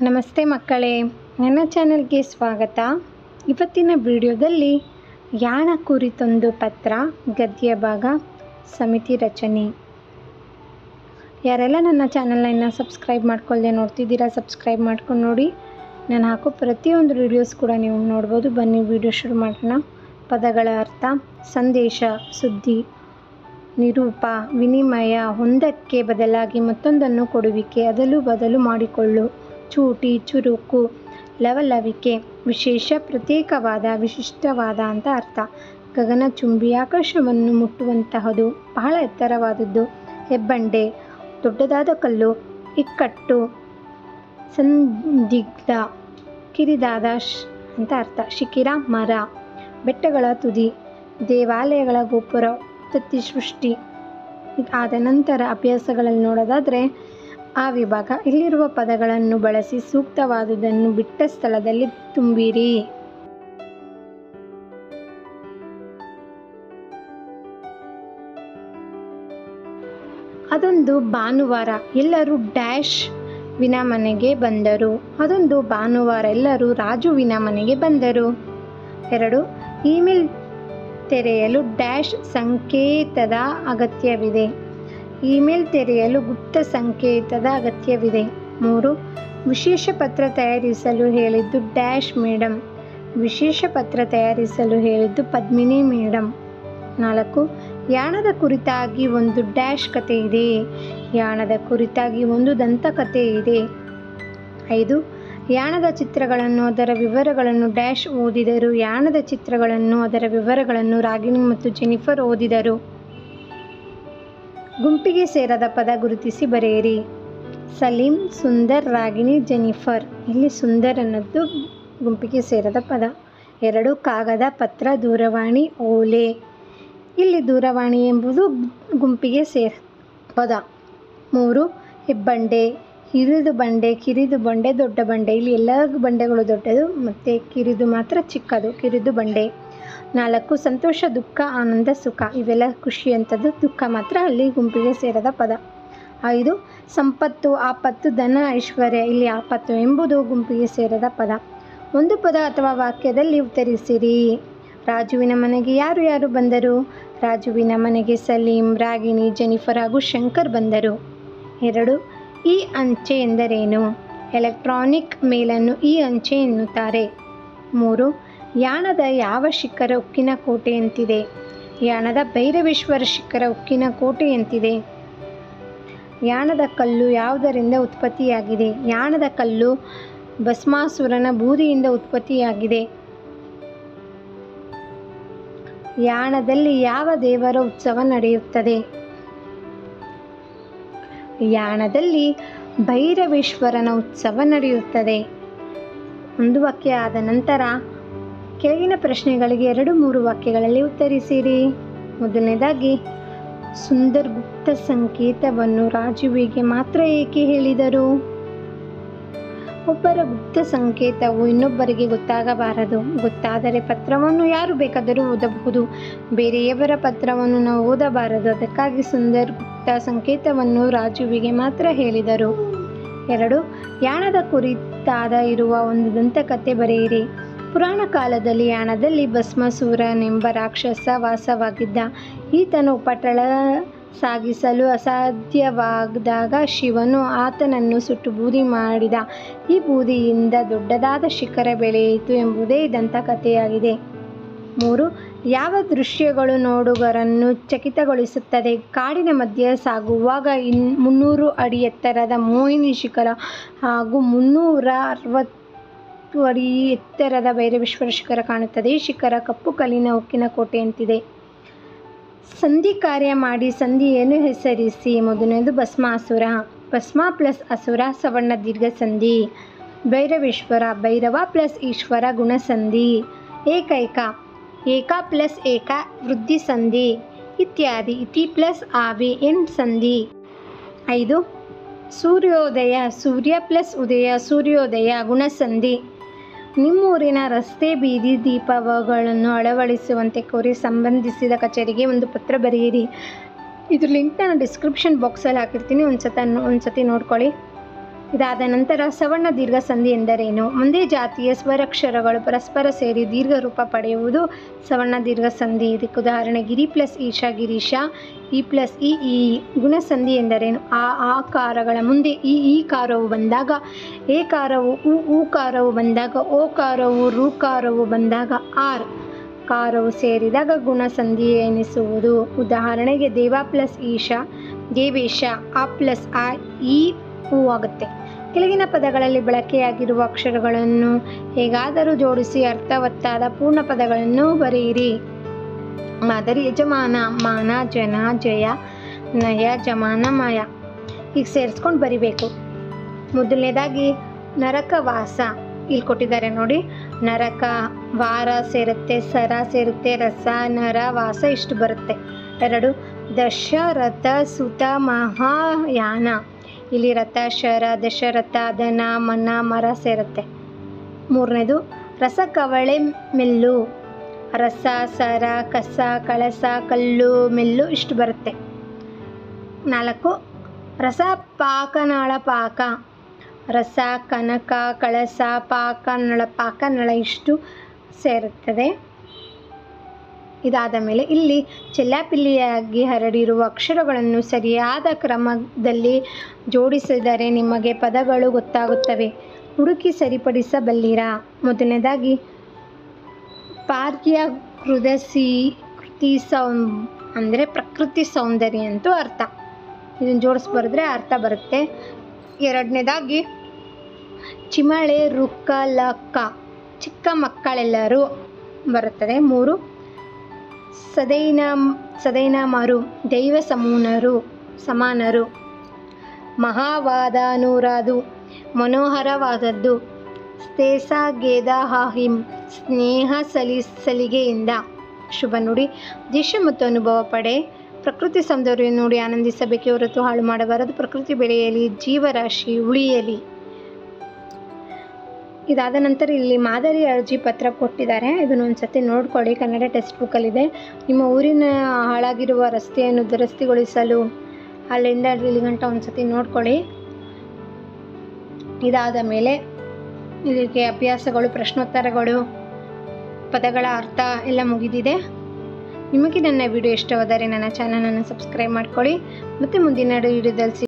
ನಮಸ್ತೆ ಮಕ್ಕಳೇ, ನನ್ನ ಚಾನಲ್ಗೆ ಸ್ವಾಗತ. ಇವತ್ತಿನ ವಿಡಿಯೋದಲ್ಲಿ ಯಾಣ ಕುರಿತೊಂದು ಪತ್ರ ಗದ್ಯ ಭಾಗ ಸಮಿತಿ ರಚನೆ. ಯಾರೆಲ್ಲ ನನ್ನ ಚಾನಲ್ನ ಇನ್ನೂ ಸಬ್ಸ್ಕ್ರೈಬ್ ಮಾಡ್ಕೊಳ್ಳದೆ ನೋಡ್ತಿದ್ದೀರಾ, ಸಬ್ಸ್ಕ್ರೈಬ್ ಮಾಡ್ಕೊಂಡು ನೋಡಿ. ನಾನು ಹಾಕೋ ಪ್ರತಿಯೊಂದು ವಿಡಿಯೋಸ್ ಕೂಡ ನೀವು ನೋಡ್ಬೋದು. ಬನ್ನಿ ವಿಡಿಯೋ ಶುರು ಮಾಡೋಣ. ಪದಗಳ ಅರ್ಥ: ಸಂದೇಶ, ಸುದ್ದಿ, ನಿರೂಪ, ವಿನಿಮಯ, ಒಂದಕ್ಕೆ ಬದಲಾಗಿ ಮತ್ತೊಂದನ್ನು ಕೊಡುವಿಕೆ, ಅದಲು ಬದಲು ಮಾಡಿಕೊಳ್ಳು, ಚೂಟಿ, ಚುರುಕು, ಲವಲವಿಕೆ, ವಿಶೇಷ, ಪ್ರತ್ಯೇಕವಾದ, ವಿಶಿಷ್ಟವಾದ ಅಂತ ಅರ್ಥ. ಗಗನಚುಂಬಿ, ಆಕಾಶವನ್ನು ಮುಟ್ಟುವಂತಹದು, ಬಹಳ ಎತ್ತರವಾದದ್ದು. ಹೆಬ್ಬಂಡೆ, ದೊಡ್ಡದಾದ ಕಲ್ಲು. ಇಕ್ಕಟ್ಟು, ಸಂದಿಗ್ಧ, ಕಿರಿದಾದ ಅಂತ ಅರ್ಥ. ಶಿಖಿರ, ಮರ. ಬೆಟ್ಟಗಳ ತುದಿ. ದೇವಾಲಯಗಳ ಗೋಪುರ. ಉತ್ಪತ್ತಿ, ಸೃಷ್ಟಿ. ಆದ ನಂತರ ಅಭ್ಯಾಸಗಳಲ್ಲಿ ನೋಡೋದಾದರೆ ಆ ವಿಭಾಗ. ಇಲ್ಲಿರುವ ಪದಗಳನ್ನು ಬಳಸಿ ಸೂಕ್ತವಾದುದನ್ನು ಬಿಟ್ಟ ಸ್ಥಳದಲ್ಲಿ ತುಂಬಿರಿ. ಅದೊಂದು ಭಾನುವಾರ ಎಲ್ಲರೂ ಡ್ಯಾಶ್ ವಿನ ಮನೆಗೆ ಬಂದರು. ಅದೊಂದು ಭಾನುವಾರ ಎಲ್ಲರೂ ರಾಜುವಿನ ಮನೆಗೆ ಬಂದರು. 2. ಇಮೇಲ್ ತೆರೆಯಲು ಡ್ಯಾಶ್ ಸಂಕೇತದ ಅಗತ್ಯವಿದೆ. ಇಮೇಲ್ ತೆರೆಯಲು ಗುಪ್ತ ಸಂಕೇತದ ಅಗತ್ಯವಿದೆ. 3. ವಿಶೇಷ ಪತ್ರ ತಯಾರಿಸಲು ಹೇಳಿದ್ದು ಡ್ಯಾಶ್ ಮೇಡಮ್. ವಿಶೇಷ ಪತ್ರ ತಯಾರಿಸಲು ಹೇಳಿದ್ದು ಪದ್ಮಿನಿ ಮೇಡಮ್. 4. ಯಾಣದ ಕುರಿತಾಗಿ ಒಂದು ಡ್ಯಾಶ್ ಕತೆ ಇದೆ. ಯಾಣದ ಕುರಿತಾಗಿ ಒಂದು ದಂತಕತೆ ಇದೆ. 5. ಯಾಣದ ಚಿತ್ರಗಳನ್ನು ಅದರ ವಿವರಗಳನ್ನು ಡ್ಯಾಶ್ ಓದಿದರು. ಯಾಣದ ಚಿತ್ರಗಳನ್ನು ಅದರ ವಿವರಗಳನ್ನು ರಾಗಿಣಿ ಮತ್ತು ಜೆನಿಫರ್ ಓದಿದರು. ಗುಂಪಿಗೆ ಸೇರದ ಪದ ಗುರುತಿಸಿ ಬರೆಯಿರಿ. ಸಲೀಂ, ಸುಂದರ್, ರಾಗಿಣಿ, ಜೆನಿಫರ್. ಇಲ್ಲಿ ಸುಂದರ್ ಅನ್ನೋದು ಗುಂಪಿಗೆ ಸೇರದ ಪದ. 2. ಕಾಗದ, ಪತ್ರ, ದೂರವಾಣಿ, ಓಲೆ. ಇಲ್ಲಿ ದೂರವಾಣಿ ಎಂಬುದು ಗುಂಪಿಗೆ ಸೇರ ಪದ. 3. ಹೆಬ್ಬಂಡೆ, ಹಿರಿದು ಬಂಡೆ, ಕಿರಿದು ಬಂಡೆ, ದೊಡ್ಡ ಬಂಡೆ. ಇಲ್ಲಿ ಎಲ್ಲ ಬಂಡೆಗಳು ದೊಡ್ಡದು ಮತ್ತು ಕಿರಿದು ಮಾತ್ರ ಚಿಕ್ಕದು, ಕಿರಿದು ಬಂಡೆ. 4. ಸಂತೋಷ, ದುಃಖ, ಆನಂದ, ಸುಖ. ಇವೆಲ್ಲ ಖುಷಿ ಅಂಥದ್ದು, ದುಃಖ ಮಾತ್ರ ಅಲ್ಲಿ ಗುಂಪಿಗೆ ಸೇರದ ಪದ. 5. ಸಂಪತ್ತು, ಆಪತ್ತು, ಧನ, ಐಶ್ವರ್ಯ. ಇಲ್ಲಿ ಆಪತ್ತು ಎಂಬುದು ಗುಂಪಿಗೆ ಸೇರದ ಪದ. ಒಂದು ಪದ ಅಥವಾ ವಾಕ್ಯದಲ್ಲಿ ಉತ್ತರಿಸಿರಿ. ರಾಜುವಿನ ಮನೆಗೆ ಯಾರು ಯಾರು ಬಂದರು? ರಾಜುವಿನ ಮನೆಗೆ ಸಲೀಂ, ರಾಗಿಣಿ, ಜೆನಿಫರ್ ಹಾಗೂ ಶಂಕರ್ ಬಂದರು. 2. ಈ ಅಂಚೆ ಎಂದರೇನು? ಎಲೆಕ್ಟ್ರಾನಿಕ್ ಮೇಲನ್ನು ಈ ಅಂಚೆ ಎನ್ನುತ್ತಾರೆ. 3. ಯಾಣದ ಯಾವ ಶಿಖರ ಉಕ್ಕಿನ ಕೋಟೆಯಂತಿದೆ? ಯಾಣದ ಭೈರವೇಶ್ವರ ಶಿಖರ ಉಕ್ಕಿನ ಕೋಟೆಯಂತಿದೆ. ಯಾಣದ ಕಲ್ಲು ಯಾವುದರಿಂದ ಉತ್ಪತ್ತಿಯಾಗಿದೆ? ಯಾಣದ ಕಲ್ಲು ಭಸ್ಮಾಸುರನ ಬೂದಿಯಿಂದ ಉತ್ಪತ್ತಿಯಾಗಿದೆ. ಯಾಣದಲ್ಲಿ ಯಾವ ದೇವರ ಉತ್ಸವ ನಡೆಯುತ್ತದೆ? ಯಾಣದಲ್ಲಿ ಭೈರವೇಶ್ವರನ ಉತ್ಸವ ನಡೆಯುತ್ತದೆ. ಒಂದು ವಾಕ್ಯ ಆದ ನಂತರ ಕೆಳಗಿನ ಪ್ರಶ್ನೆಗಳಿಗೆ 2-3 ವಾಕ್ಯಗಳಲ್ಲಿ ಉತ್ತರಿಸಿರಿ. ಮೊದಲನೇದಾಗಿ, ಸುಂದರ್ ಗುಪ್ತ ಸಂಕೇತವನ್ನು ರಾಜುವಿಗೆ ಮಾತ್ರ ಏಕೆ ಹೇಳಿದರು? ಒಬ್ಬರ ಗುಪ್ತ ಸಂಕೇತವು ಇನ್ನೊಬ್ಬರಿಗೆ ಗೊತ್ತಾಗಬಾರದು. ಗೊತ್ತಾದರೆ ಪತ್ರವನ್ನು ಯಾರು ಬೇಕಾದರೂ ಓದಬಹುದು. ಬೇರೆಯವರ ಪತ್ರವನ್ನು ನಾವು ಓದಬಾರದು. ಅದಕ್ಕಾಗಿ ಸುಂದರ್ ಗುಪ್ತ ಸಂಕೇತವನ್ನು ರಾಜುವಿಗೆ ಮಾತ್ರ ಹೇಳಿದರು. 2. ಯಾಣದ ಕುರಿತಾದ ಇರುವ ಒಂದು ದಂತಕತೆ ಬರೆಯಿರಿ. ಪುರಾಣ ಕಾಲದಲ್ಲಿ ಯಾಣದಲ್ಲಿ ಭಸ್ಮಾಸುರನೆಂಬ ರಾಕ್ಷಸ ವಾಸವಾಗಿದ್ದ. ಈತನು ಉಪಟಳ ಸಾಗಿಸಲು ಅಸಾಧ್ಯವಾದಾಗ ಶಿವನು ಆತನನ್ನು ಸುಟ್ಟು ಬೂದಿ ಮಾಡಿದ. ಈ ಬೂದಿಯಿಂದ ದೊಡ್ಡದಾದ ಶಿಖರ ಬೆಳೆಯಿತು ಎಂಬುದೇ ಈ ದಂತಕಥೆಯಾಗಿದೆ. 3. ಯಾವ ದೃಶ್ಯಗಳು ನೋಡುಗರನ್ನು ಚಕಿತಗೊಳಿಸುತ್ತದೆ? ಕಾಡಿನ ಮಧ್ಯೆ ಸಾಗುವಾಗ 300 ಅಡಿ ಎತ್ತರದ ಮೋಹಿನಿ ಶಿಖರ ಹಾಗೂ 360 ಅಡಿ ಎತ್ತರದ ಭೈರವೇಶ್ವರ ಶಿಖರ ಕಾಣುತ್ತದೆ. ಈ ಶಿಖರ ಕಪ್ಪು ಕಲ್ಲಿನ ಉಕ್ಕಿನ ಕೋಟೆಯಂತಿದೆ. ಸಂಧಿ ಕಾರ್ಯ ಮಾಡಿ ಸಂಧಿಯನ್ನು ಹೆಸರಿಸಿ. ಮೊದಲನೇದು ಭಸ್ಮಾಸುರ. ಭಸ್ಮ ಪ್ಲಸ್ ಅಸುರ ಸವರ್ಣ ದೀರ್ಘ ಸಂಧಿ. ಭೈರವೇಶ್ವರ, ಭೈರವ ಪ್ಲಸ್ ಈಶ್ವರ ಗುಣಸಂಧಿ. ಏಕೈಕ, ಏಕ ಪ್ಲಸ್ ಏಕ ವೃದ್ಧಿ ಸಂಧಿ ಇತ್ಯಾದಿ. ಇತಿ ಪ್ಲಸ್ ಆವಿ ಎನ್ ಸಂಧಿ. 5. ಸೂರ್ಯೋದಯ, ಸೂರ್ಯ ಪ್ಲಸ್ ಉದಯ ಸೂರ್ಯೋದಯ ಗುಣಸಂಧಿ. ನಿಮ್ಮೂರಿನ ರಸ್ತೆ ಬೀದಿ ದೀಪಗಳನ್ನು ಅಳವಡಿಸುವಂತೆ ಕೋರಿ ಸಂಬಂಧಿಸಿದ ಕಚೇರಿಗೆ ಒಂದು ಪತ್ರ ಬರೆಯಿರಿ. ಇದ್ರ ಲಿಂಕ್ ನಾನು ಡಿಸ್ಕ್ರಿಪ್ಷನ್ ಬಾಕ್ಸಲ್ಲಿ ಹಾಕಿರ್ತೀನಿ, ಒಂದು ಸತಿ ನೋಡ್ಕೊಳ್ಳಿ. ಇದಾದ ನಂತರ ಸವರ್ಣ ದೀರ್ಘ ಸಂಧಿ ಎಂದರೇನು? ಒಂದೇ ಜಾತಿಯ ಸ್ವರಾಕ್ಷರಗಳು ಪರಸ್ಪರ ಸೇರಿ ದೀರ್ಘ ರೂಪ ಪಡೆಯುವುದು ಸವರ್ಣ ದೀರ್ಘ ಸಂಧಿ. ಇದಕ್ಕೆ ಉದಾಹರಣೆ ಗಿರಿ ಪ್ಲಸ್ ಈಶಾ ಗಿರೀಶ, ಇ ಪ್ಲಸ್ ಈ. ಗುಣಸಂಧಿ ಎಂದರೇನು? ಆಕಾರಗಳ ಮುಂದೆ ಈಕಾರವು ಬಂದಾಗ, ಏಕಾರವು ಊಕಾರವು ಬಂದಾಗ, ಓಕಾರವು ಋಕಾರವು ಬಂದಾಗ, ಆರ್ ಕಾರವು ಸೇರಿದಾಗ ಗುಣಸಂಧಿ ಎನಿಸುವುದು. ಉದಾಹರಣೆಗೆ ದೇವ ಪ್ಲಸ್ ಈಶಾ ದೇವೇಶ, ಆ ಪ್ಲಸ್ ಆ ಈ ಹೂ ಆಗುತ್ತೆ. ಕೆಳಗಿನ ಪದಗಳಲ್ಲಿ ಬಳಕೆಯಾಗಿರುವ ಅಕ್ಷರಗಳನ್ನು ಹೇಗಾದರೂ ಜೋಡಿಸಿ ಅರ್ಥವತ್ತಾದ ಪೂರ್ಣ ಪದಗಳನ್ನು ಬರೆಯಿರಿ. ಮಾದರಿ ಯಜಮಾನ ಮಾನ, ಜನ ಜಯ, ನಯ ಜಮಾನ ಮಾಯ. ಈಗ ಸೇರಿಸ್ಕೊಂಡು ಬರಿಬೇಕು. ಮೊದಲನೇದಾಗಿ ನರಕವಾಸ, ಇಲ್ಲಿ ಕೊಟ್ಟಿದ್ದಾರೆ ನೋಡಿ. ನರಕ, ವಾರ ಸೇರುತ್ತೆ, ಸರ ಸೇರುತ್ತೆ, ರಸ, ನರ, ವಾಸ ಇಷ್ಟು ಬರುತ್ತೆ. 2 ದಶರಥ ಸುತ ಮಹಾಯಾನ, ಇಲ್ಲಿ ರಥ, ಶರ, ದಶರಥ, ದನ, ಮನ, ಮರ ಸೇರುತ್ತೆ. 3ನೇದು ರಸಕವಳೆ ಮೆಲ್ಲು, ರಸ, ಸರ, ಕಸ, ಕಳಸ, ಕಲ್ಲು, ಮೆಲ್ಲು ಇಷ್ಟು ಬರುತ್ತೆ. 4 ರಸ ಪಾಕನಳ ಪಾಕ, ರಸ, ಕನಕ, ಕಳಸ, ಪಾಕ, ನಳ ಇಷ್ಟು ಸೇರುತ್ತದೆ. ಇದಾದ ಮೇಲೆ ಇಲ್ಲಿ ಚೆಲ್ಲಾಪಿಲ್ಲಿಯಾಗಿ ಹರಡಿರುವ ಅಕ್ಷರಗಳನ್ನು ಸರಿಯಾದ ಕ್ರಮದಲ್ಲಿ ಜೋಡಿಸಿದರೆ ನಿಮಗೆ ಪದಗಳು ಗೊತ್ತಾಗುತ್ತವೆ. ಹುಡುಕಿ ಸರಿಪಡಿಸಬಲ್ಲಿರಾ? ಮೊದಲನೇದಾಗಿ ಪಾರ್ಯ ಕೃತಿ ಅಂದರೆ ಪ್ರಕೃತಿ ಸೌಂದರ್ಯ ಅಂತೂ ಅರ್ಥ. ಇದನ್ನು ಜೋಡಿಸಿ ಬರೆದ್ರೆ ಅರ್ಥ ಬರುತ್ತೆ. 2ನೇದಾಗಿ ಚಿಮಳೆ ರುಕ್ಕ ಲಕ್ಕ, ಚಿಕ್ಕ ಮಕ್ಕಳೆಲ್ಲರೂ ಬರುತ್ತದೆ. 3 ಸದೈನ ಮರು, ದೈವ ಸಮಾನರು. ಮಹಾವಾದಾನುರಾದು, ಮನೋಹರವಾದದ್ದು. ಸ್ಥೇಸ ಗೇದ ಹಾಹಿಂ, ಸ್ನೇಹ ಸಲಿಗೆಯಿಂದ. ಶುಭ ನುಡಿ. ದೇಶ ಮತ್ತು ಅನುಭವ ಪಡೆ. ಪ್ರಕೃತಿ ಸೌಂದರ್ಯ ನೋಡಿ ಆನಂದಿಸಬೇಕೇ ಹೊರತು ಹಾಳು ಮಾಡಬಾರದು. ಪ್ರಕೃತಿ ಬೆಳೆಯಲಿ, ಜೀವರಾಶಿ ಉಳಿಯಲಿ. ಇದಾದ ನಂತರ ಇಲ್ಲಿ ಮಾದರಿ ಅರ್ಜಿ ಪತ್ರ ಕೊಟ್ಟಿದ್ದಾರೆ. ಇದನ್ನು ಒಂದು ಸತಿ ನೋಡ್ಕೊಳ್ಳಿ, ಕನ್ನಡ ಟೆಕ್ಸ್ಟ್ ಬುಕ್ಕಲ್ಲಿದೆ. ನಿಮ್ಮ ಊರಿನ ಹಾಳಾಗಿರುವ ರಸ್ತೆಯನ್ನು ದುರಸ್ತಿಗೊಳಿಸಲು ಅಲ್ಲಿಂದ ಇಲ್ಲಿ ಗಂಟ ಒಂದು ಸತಿ ನೋಡ್ಕೊಳ್ಳಿ. ಇದಾದ ಮೇಲೆ ಇದಕ್ಕೆ ಅಭ್ಯಾಸಗಳು, ಪ್ರಶ್ನೋತ್ತರಗಳು, ಪದಗಳ ಅರ್ಥ ಎಲ್ಲ ಮುಗಿದಿದೆ. ನಿಮಗೆ ನನ್ನ ವಿಡಿಯೋ ಇಷ್ಟವಾದರೆ ನನ್ನ ಚಾನಲನ್ನು ಸಬ್ಸ್ಕ್ರೈಬ್ ಮಾಡ್ಕೊಳ್ಳಿ. ಮತ್ತು ಮುಂದಿನ ವಿಡಿಯೋದಲ್ಲಿ